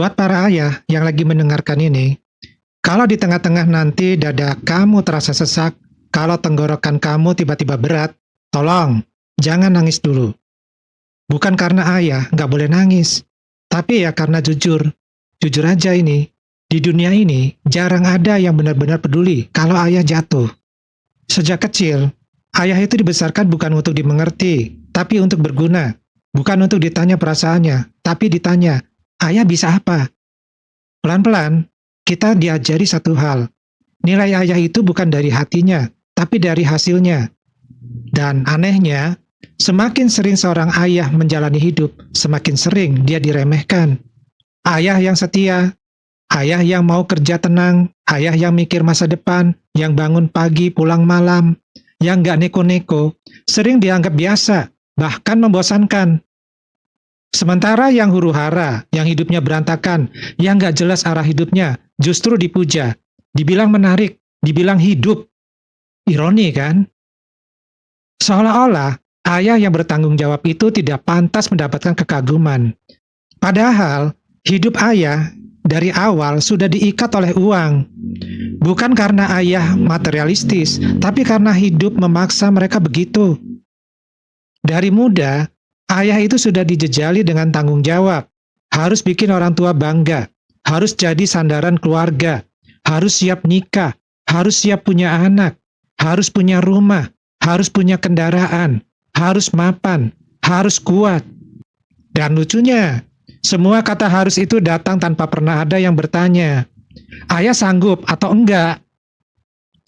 Buat para ayah yang lagi mendengarkan ini, kalau di tengah-tengah nanti dada kamu terasa sesak, kalau tenggorokan kamu tiba-tiba berat, tolong jangan nangis dulu. Bukan karena ayah nggak boleh nangis, tapi ya karena jujur. Jujur aja ini, di dunia ini jarang ada yang benar-benar peduli kalau ayah jatuh. Sejak kecil, ayah itu dibesarkan bukan untuk dimengerti, tapi untuk berguna. Bukan untuk ditanya perasaannya, tapi ditanya, ayah bisa apa? Pelan-pelan, kita diajari satu hal. Nilai ayah itu bukan dari hatinya, tapi dari hasilnya. Dan anehnya, semakin sering seorang ayah menjalani hidup, semakin sering dia diremehkan. Ayah yang setia, ayah yang mau kerja tenang, ayah yang mikir masa depan, yang bangun pagi pulang malam, yang gak neko-neko, sering dianggap biasa, bahkan membosankan. Sementara yang huru-hara, yang hidupnya berantakan, yang gak jelas arah hidupnya, justru dipuja, dibilang menarik, dibilang hidup. Ironi kan? Seolah-olah ayah yang bertanggung jawab itu tidak pantas mendapatkan kekaguman. Padahal, hidup ayah dari awal sudah diikat oleh uang. Bukan karena ayah materialistis, tapi karena hidup memaksa mereka begitu. Dari muda, ayah itu sudah dijejali dengan tanggung jawab. Harus bikin orang tua bangga, harus jadi sandaran keluarga, harus siap nikah, harus siap punya anak, harus punya rumah, harus punya kendaraan, harus mapan, harus kuat. Dan lucunya, semua kata harus itu datang tanpa pernah ada yang bertanya, ayah sanggup atau enggak?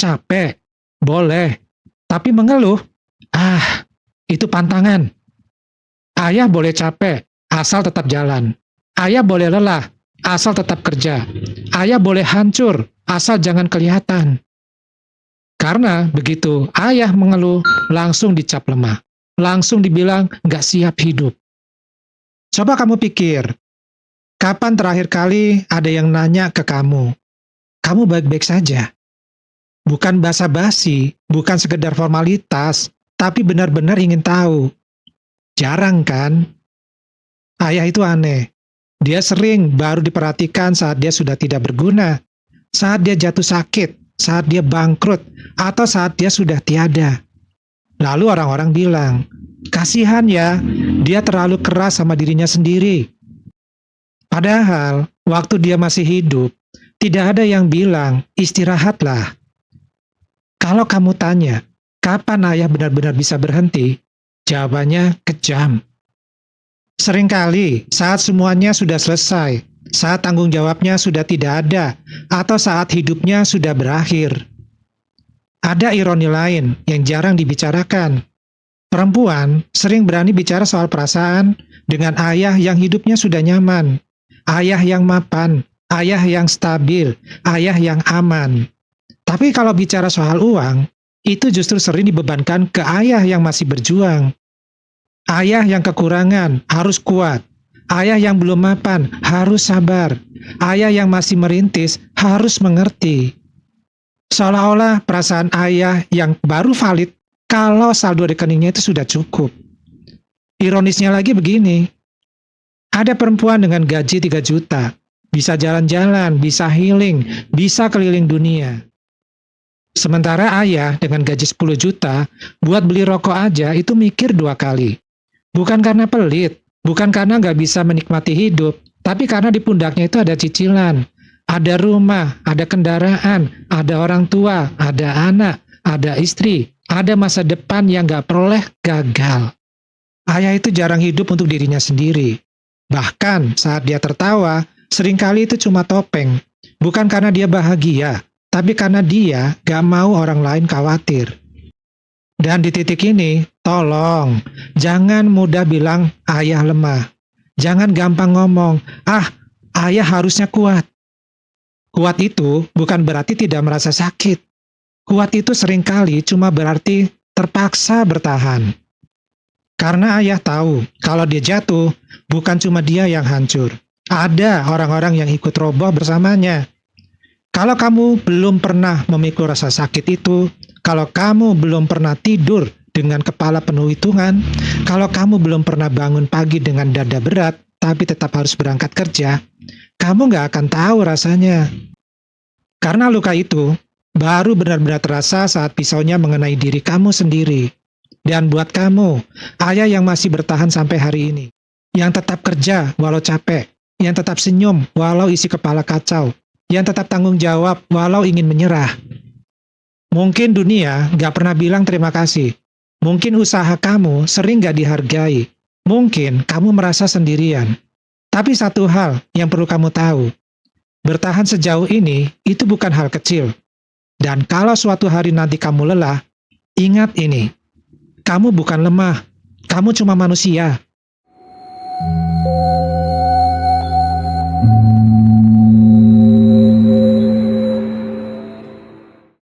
Capek, boleh, tapi mengeluh, itu pantangan. Ayah boleh capek, asal tetap jalan. Ayah boleh lelah, asal tetap kerja. Ayah boleh hancur, asal jangan kelihatan. Karena begitu ayah mengeluh, langsung dicap lemah. Langsung dibilang nggak siap hidup. Coba kamu pikir, kapan terakhir kali ada yang nanya ke kamu baik-baik saja? Bukan basa-basi, bukan sekedar formalitas, tapi benar-benar ingin tahu. Jarang kan? Ayah itu aneh. Dia sering baru diperhatikan saat dia sudah tidak berguna, saat dia jatuh sakit, saat dia bangkrut, atau saat dia sudah tiada. Lalu orang-orang bilang, kasihan ya, dia terlalu keras sama dirinya sendiri. Padahal, waktu dia masih hidup, tidak ada yang bilang, istirahatlah. Kalau kamu tanya, kapan ayah benar-benar bisa berhenti? Jawabannya kejam. Seringkali saat semuanya sudah selesai, saat tanggung jawabnya sudah tidak ada, atau saat hidupnya sudah berakhir. Ada ironi lain yang jarang dibicarakan. Perempuan sering berani bicara soal perasaan dengan ayah yang hidupnya sudah nyaman, ayah yang mapan, ayah yang stabil, ayah yang aman. Tapi kalau bicara soal uang, itu justru sering dibebankan ke ayah yang masih berjuang. Ayah yang kekurangan harus kuat. Ayah yang belum mapan harus sabar. Ayah yang masih merintis harus mengerti. Seolah-olah perasaan ayah yang baru valid kalau saldo rekeningnya itu sudah cukup. Ironisnya lagi begini, ada perempuan dengan gaji 3 juta, bisa jalan-jalan, bisa healing, bisa keliling dunia. Sementara ayah dengan gaji 10 juta, buat beli rokok aja itu mikir 2 kali. Bukan karena pelit, bukan karena nggak bisa menikmati hidup, tapi karena di pundaknya itu ada cicilan. Ada rumah, ada kendaraan, ada orang tua, ada anak, ada istri, ada masa depan yang nggak peroleh gagal. Ayah itu jarang hidup untuk dirinya sendiri. Bahkan saat dia tertawa, seringkali itu cuma topeng. Bukan karena dia bahagia, tapi karena dia gak mau orang lain khawatir. Dan di titik ini, tolong, jangan mudah bilang ayah lemah. Jangan gampang ngomong, ayah harusnya kuat. Kuat itu bukan berarti tidak merasa sakit. Kuat itu seringkali cuma berarti terpaksa bertahan. Karena ayah tahu, kalau dia jatuh, bukan cuma dia yang hancur. Ada orang-orang yang ikut roboh bersamanya. Kalau kamu belum pernah memikul rasa sakit itu, kalau kamu belum pernah tidur dengan kepala penuh hitungan, kalau kamu belum pernah bangun pagi dengan dada berat, tapi tetap harus berangkat kerja, kamu nggak akan tahu rasanya. Karena luka itu baru benar-benar terasa saat pisaunya mengenai diri kamu sendiri. Dan buat kamu, ayah yang masih bertahan sampai hari ini, yang tetap kerja walau capek, yang tetap senyum walau isi kepala kacau, yang tetap tanggung jawab walau ingin menyerah. Mungkin dunia gak pernah bilang terima kasih. Mungkin usaha kamu sering gak dihargai. Mungkin kamu merasa sendirian. Tapi satu hal yang perlu kamu tahu, bertahan sejauh ini itu bukan hal kecil. Dan kalau suatu hari nanti kamu lelah, ingat ini, kamu bukan lemah, kamu cuma manusia.